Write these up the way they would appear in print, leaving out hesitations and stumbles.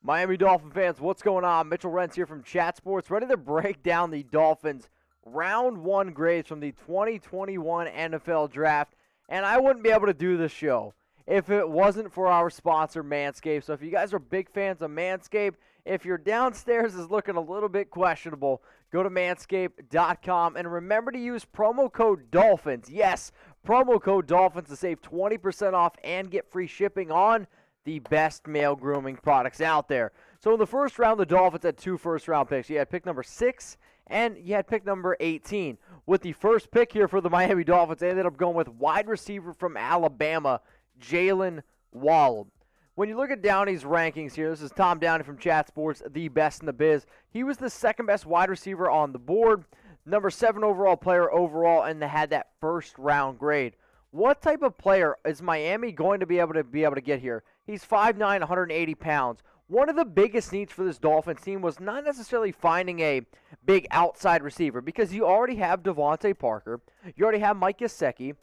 Miami Dolphin fans, what's going on? Mitchell Renz here from Chat Sports, ready to break down the Dolphins' Round 1 grades from the 2021 NFL Draft. And I wouldn't be able to do this show if it wasn't for our sponsor, Manscaped. So if you guys are big fans of Manscaped, if your downstairs is looking a little bit questionable, go to manscaped.com and remember to use promo code DOLPHINS. Yes, promo code DOLPHINS to save 20% off and get free shipping on the best male grooming products out there. So in the first round, the Dolphins had 2 first-round picks. You had pick number 6 and you had pick number 18. With the first pick here for the Miami Dolphins, they ended up going with wide receiver from Alabama, Jaylen Waddle. When you look at Downey's rankings here, this is Tom Downey from Chat Sports, the best in the biz. He was the second best wide receiver on the board, number 7 overall player overall, and they had that first-round grade. What type of player is Miami going to be able to get here? He's 5'9", 180 pounds. One of the biggest needs for this Dolphins team was not necessarily finding a big outside receiver because you already have Devontae Parker, you already have Mike Gesicki,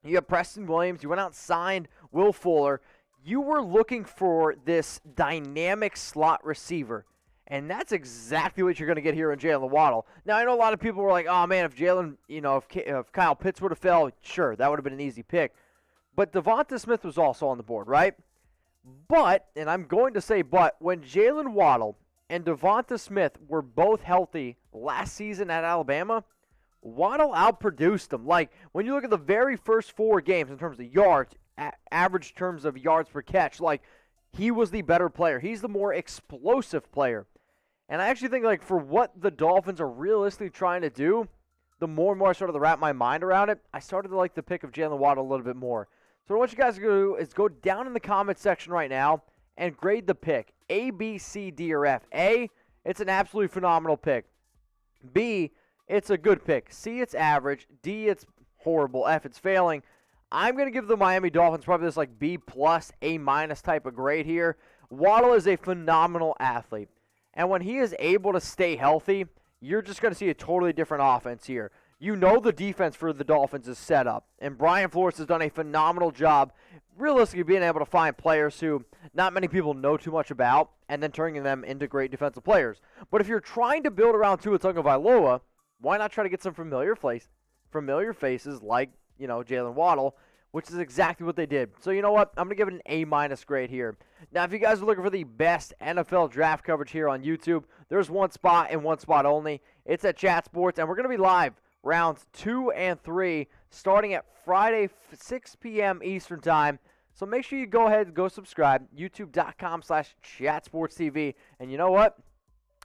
you have Preston Williams, you went out and signed Will Fuller. You were looking for this dynamic slot receiver, and that's exactly what you're going to get here in Jaylen Waddle. Now, I know a lot of people were like, oh, man, if Jalen, if Kyle Pitts would have fell, sure, that would have been an easy pick. But Devonta Smith was also on the board, right? But, and I'm going to say but, when Jaylen Waddle and Devonta Smith were both healthy last season at Alabama, Waddle outproduced them. Like, when you look at the very first 4 games in terms of yards, average terms of yards per catch, like, he was the better player. He's the more explosive player. And I actually think, like, for what the Dolphins are realistically trying to do, the more and more I started to wrap my mind around it, I started to like the pick of Jaylen Waddle a little bit more. So what I want you guys to do is go down in the comment section right now and grade the pick. A, B, C, D, or F. A, it's an absolutely phenomenal pick. B, it's a good pick. C, it's average. D, it's horrible. F, it's failing. I'm going to give the Miami Dolphins probably this like B+, A- type of grade here. Waddle is a phenomenal athlete. And when he is able to stay healthy, you're just going to see a totally different offense here. You know the defense for the Dolphins is set up. And Brian Flores has done a phenomenal job realistically being able to find players who not many people know too much about and then turning them into great defensive players. But if you're trying to build around Tua Tagovailoa, why not try to get some familiar faces like, Jaylen Waddle, which is exactly what they did. So you know what? I'm going to give it an A- grade here. Now, if you guys are looking for the best NFL draft coverage here on YouTube, there's one spot and one spot only. It's at Chat Sports, and we're going to be live rounds 2 and 3 starting at Friday, 6 p.m. Eastern Time. So make sure you go ahead and go subscribe, youtube.com/chatsportstv. And you know what?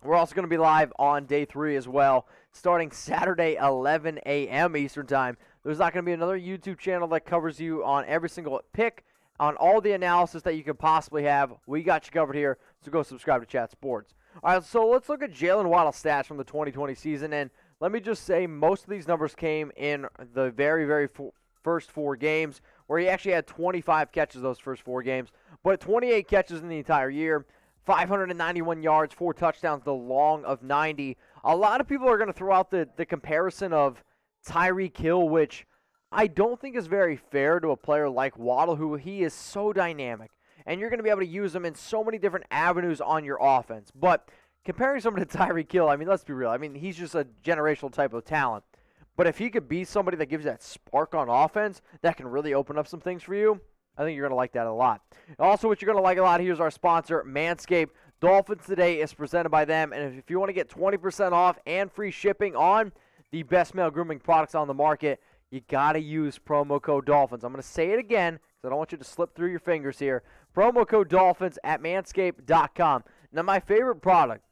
We're also going to be live on day 3 as well, starting Saturday, 11 a.m. Eastern Time. There's not going to be another YouTube channel that covers you on every single pick, on all the analysis that you could possibly have. We got you covered here, so go subscribe to Chat Sports. All right, so let's look at Jaylen Waddle's stats from the 2020 season. And let me just say, most of these numbers came in the very, very first 4 games, where he actually had 25 catches those first 4 games, but 28 catches in the entire year. 591 yards, 4 touchdowns, the long of 90. A lot of people are going to throw out the comparison of Tyreek Hill, which I don't think is very fair to a player like Waddle, who he is so dynamic. And you're going to be able to use him in so many different avenues on your offense. But comparing someone to Tyreek Hill, I mean, let's be real. I mean, he's just a generational type of talent. But if he could be somebody that gives you that spark on offense, that can really open up some things for you, I think you're going to like that a lot. Also, what you're going to like a lot here is our sponsor, Manscaped. Dolphins Today is presented by them. And if you want to get 20% off and free shipping on the best male grooming products on the market, you got to use promo code Dolphins. I'm going to say it again because I don't want you to slip through your fingers here. Promo code Dolphins at manscaped.com. Now, my favorite product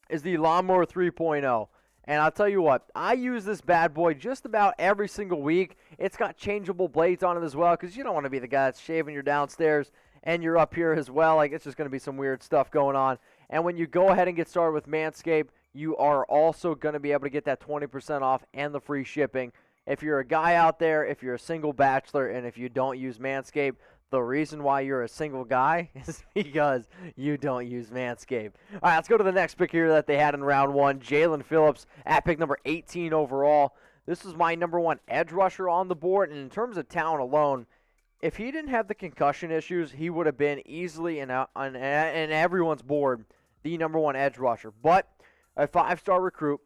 is the Lawnmower 3.0. And I'll tell you what, I use this bad boy just about every single week. It's got changeable blades on it as well, because you don't want to be the guy that's shaving your downstairs and you're up here as well. Like, it's just going to be some weird stuff going on. And when you go ahead and get started with Manscaped, you are also going to be able to get that 20% off and the free shipping. If you're a guy out there, if you're a single bachelor, and if you don't use Manscaped, the reason why you're a single guy is because you don't use Manscaped. All right, let's go to the next pick here that they had in round 1. Jaelan Phillips at pick number 18 overall. This is my number 1 edge rusher on the board, and in terms of talent alone, If he didn't have the concussion issues, he would have been easily on everyone's board the number one edge rusher. But a 5-star recruit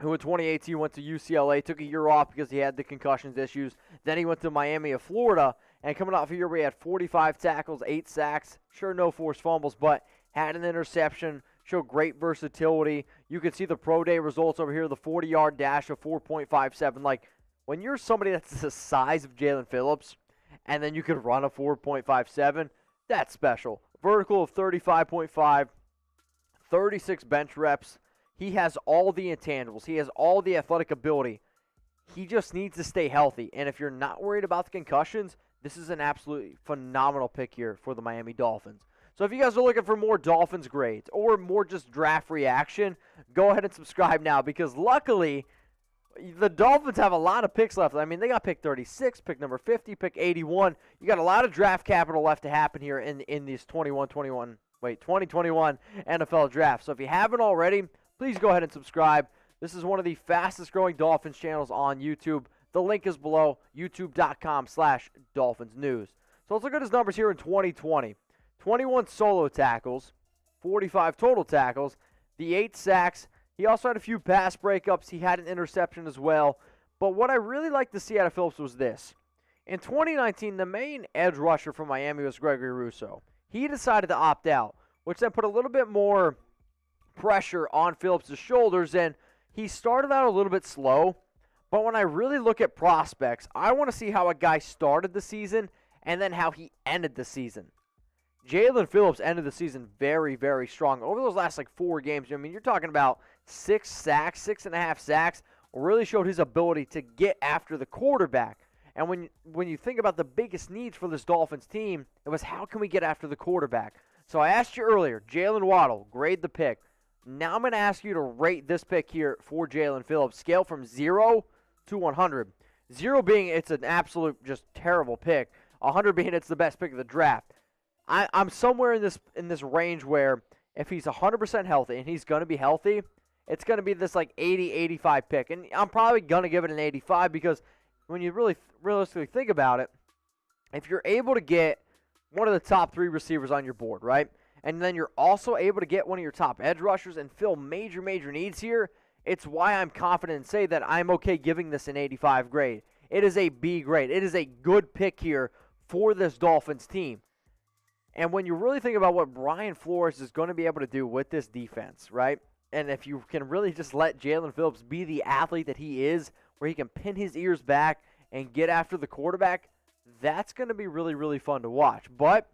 who in 2018 went to UCLA, took a year off because he had the concussions issues. Then he went to Miami of Florida, and coming off a year where he had 45 tackles, 8 sacks, sure no forced fumbles, but had an interception, showed great versatility. You can see the pro day results over here, the 40-yard dash of 4.57. Like, when you're somebody that's the size of Jaelan Phillips, and then you could run a 4.57, that's special. Vertical of 35.5, 36 bench reps. He has all the intangibles. He has all the athletic ability. He just needs to stay healthy. And if you're not worried about the concussions, this is an absolutely phenomenal pick here for the Miami Dolphins. So if you guys are looking for more Dolphins grades or more just draft reaction, go ahead and subscribe now, because luckily the Dolphins have a lot of picks left. I mean, they got pick 36, pick number 50, pick 81. You got a lot of draft capital left to happen here in this 2021 NFL draft. So if you haven't already, please go ahead and subscribe. This is one of the fastest growing Dolphins channels on YouTube. The link is below, youtube.com/Dolphins News. So let's look at his numbers here in 2020. 21 solo tackles, 45 total tackles, the 8 sacks. He also had a few pass breakups. He had an interception as well. But what I really liked to see out of Phillips was this. In 2019, the main edge rusher from Miami was Gregory Rousseau. He decided to opt out, which then put a little bit more pressure on Phillips' shoulders, and he started out a little bit slow. But when I really look at prospects, I want to see how a guy started the season and then how he ended the season. Jaelan Phillips ended the season very, very strong. Over those last 4 games, I mean, you're talking about 6 sacks, 6.5 sacks, really showed his ability to get after the quarterback. And when you think about the biggest needs for this Dolphins team, it was how can we get after the quarterback? So I asked you earlier, Jaylen Waddle, grade the pick. Now I'm going to ask you to rate this pick here for Jaelan Phillips. Scale from 0 to 100. 0 being it's an absolute just terrible pick. 100 being it's the best pick of the draft. I'm somewhere in this range where if he's 100% healthy, and he's going to be healthy, it's going to be this 80, 85 pick. And I'm probably going to give it an 85 because when you really realistically think about it, if you're able to get one of the top 3 receivers on your board, right? And then you're also able to get one of your top edge rushers and fill major needs here, it's why I'm confident and say that I'm okay giving this an 85 grade. It is a B grade. It is a good pick here for this Dolphins team. And when you really think about what Brian Flores is going to be able to do with this defense, right? And if you can really just let Jaelan Phillips be the athlete that he is, where he can pin his ears back and get after the quarterback, that's going to be really fun to watch. But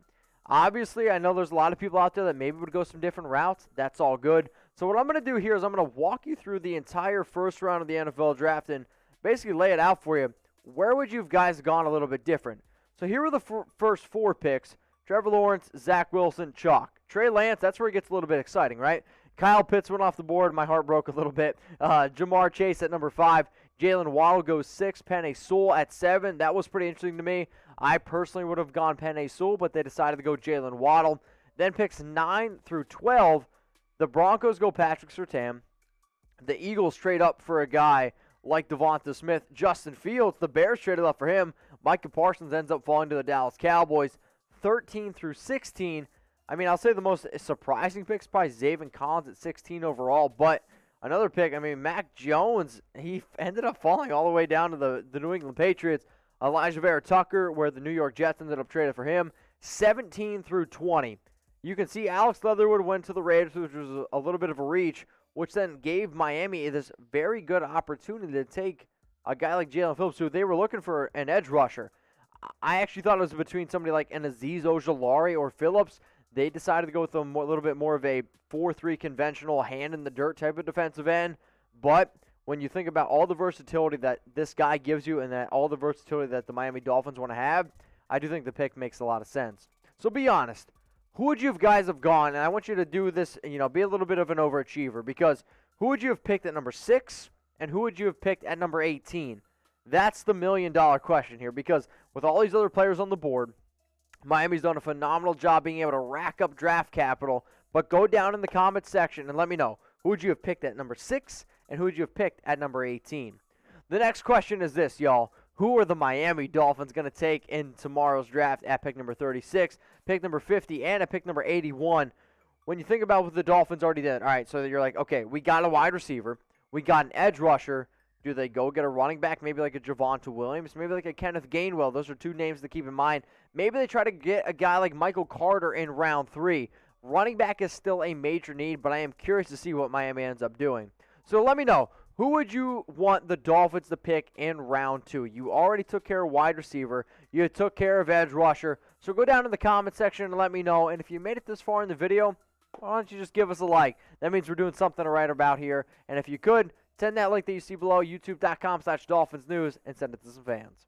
obviously, I know there's a lot of people out there that maybe would go some different routes. That's all good. So what I'm going to do here is I'm going to walk you through the entire first round of the NFL draft and basically lay it out for you. Where would you guys gone a little bit different? So here are the first 4 picks. Trevor Lawrence, Zach Wilson, chalk. Trey Lance, that's where it gets a little bit exciting, right? Kyle Pitts went off the board. My heart broke a little bit. Jamar Chase at number 5. Jaylen Waddle goes 6. Penei Sewell at 7. That was pretty interesting to me. I personally would have gone Penei Sewell, but they decided to go Jaylen Waddle. Then picks 9 through 12. The Broncos go Patrick Surtain. The Eagles trade up for a guy like Devonta Smith. Justin Fields, the Bears traded up for him. Micah Parsons ends up falling to the Dallas Cowboys. 13 through 16. I mean, I'll say the most surprising pick is probably Zaven Collins at 16 overall, but another pick, I mean, Mac Jones, he ended up falling all the way down to the New England Patriots. Elijah Vera Tucker, where the New York Jets ended up trading for him, 17 through 20. You can see Alex Leatherwood went to the Raiders, which was a little bit of a reach, which then gave Miami this very good opportunity to take a guy like Jaelan Phillips, who they were looking for an edge rusher. I actually thought it was between somebody like an Azeez Ojulari or Phillips. They decided to go with a little bit more of a 4-3 conventional hand-in-the-dirt type of defensive end. But when you think about all the versatility that this guy gives you and that all the versatility that the Miami Dolphins want to have, I do think the pick makes a lot of sense. So be honest. Who would you guys have gone? And I want you to do this, be a little bit of an overachiever, because who would you have picked at number 6 and who would you have picked at number 18? That's the million-dollar question here, because with all these other players on the board, Miami's done a phenomenal job being able to rack up draft capital. But go down in the comments section and let me know, who would you have picked at number 6 and who would you have picked at number 18? The next question is this, y'all. who are the Miami Dolphins going to take in tomorrow's draft at pick number 36, pick number 50, and at pick number 81. When you think about what the Dolphins already did, all right, so you're like, okay, we got a wide receiver, we got an edge rusher. Do they go get a running back, maybe like a Javonte Williams, maybe like a Kenneth Gainwell? Those are two names to keep in mind. Maybe they try to get a guy like Michael Carter in round 3. Running back is still a major need, but I am curious to see what Miami ends up doing. So let me know, who would you want the Dolphins to pick in round 2? You already took care of wide receiver. You took care of edge rusher. So go down in the comment section and let me know. And if you made it this far in the video, why don't you just give us a like? That means we're doing something right about here. And if you could, send that link that you see below, youtube.com/DolphinsNews, and send it to some fans.